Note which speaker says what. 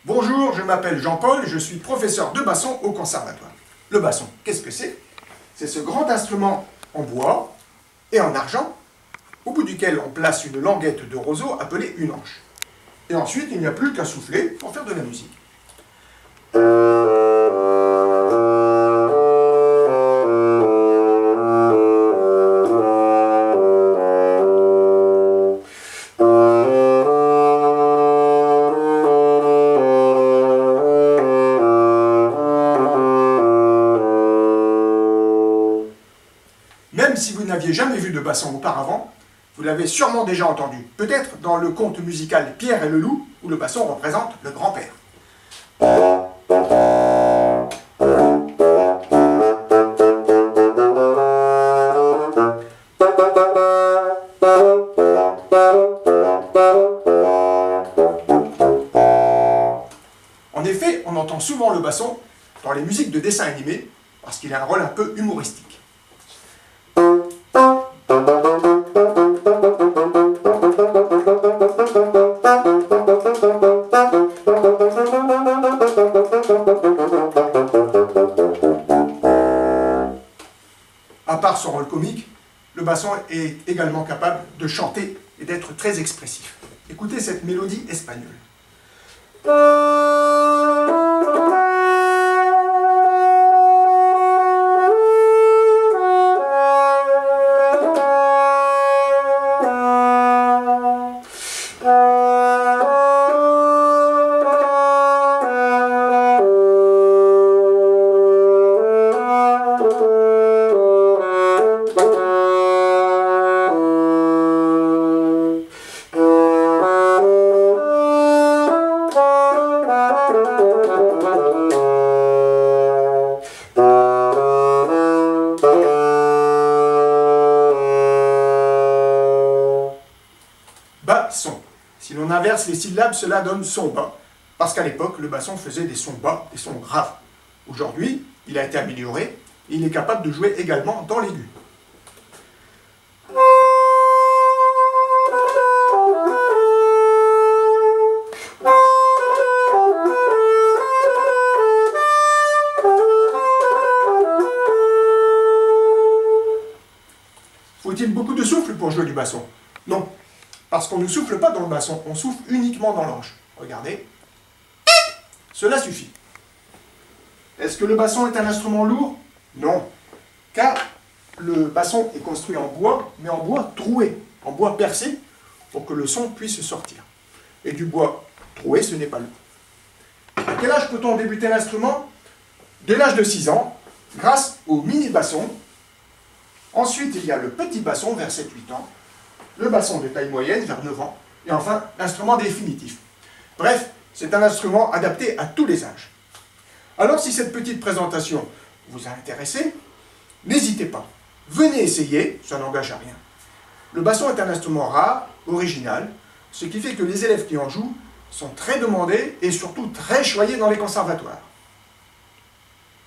Speaker 1: Bonjour, je m'appelle Jean-Paul, je suis professeur de basson au conservatoire. Le basson, qu'est-ce que c'est? C'est ce grand instrument en bois et en argent, au bout duquel on place une languette de roseau appelée une anche. Et ensuite, il n'y a plus qu'à souffler pour faire de la musique. Même si vous n'aviez jamais vu de basson auparavant, vous l'avez sûrement déjà entendu, peut-être dans le conte musical Pierre et le loup, où le basson représente le grand-père. En effet, on entend souvent le basson dans les musiques de dessins animés, parce qu'il a un rôle un peu humoristique. À part son rôle comique, le basson est également capable de chanter et d'être très expressif. Écoutez cette mélodie espagnole. Basson. Si l'on inverse les syllabes, cela donne son bas, parce qu'à l'époque, le basson faisait des sons bas, des sons graves. Aujourd'hui, il a été amélioré, et il est capable de jouer également dans l'aigu. Faut-il beaucoup de souffle pour jouer du basson? Non, parce qu'on ne souffle pas dans le basson, on souffle uniquement dans l'anche. Regardez. Cela suffit. Est-ce que le basson est un instrument lourd? Non, car le basson est construit en bois, mais en bois troué, en bois percé, pour que le son puisse sortir. Et du bois troué, ce n'est pas lourd. À quel âge peut-on débuter l'instrument? Dès l'âge de 6 ans, grâce au mini-basson. Ensuite, il y a le petit basson vers 7-8 ans, le basson de taille moyenne vers 9 ans, et enfin l'instrument définitif. Bref, c'est un instrument adapté à tous les âges. Alors si cette petite présentation vous a intéressé, n'hésitez pas, venez essayer, ça n'engage à rien. Le basson est un instrument rare, original, ce qui fait que les élèves qui en jouent sont très demandés et surtout très choyés dans les conservatoires.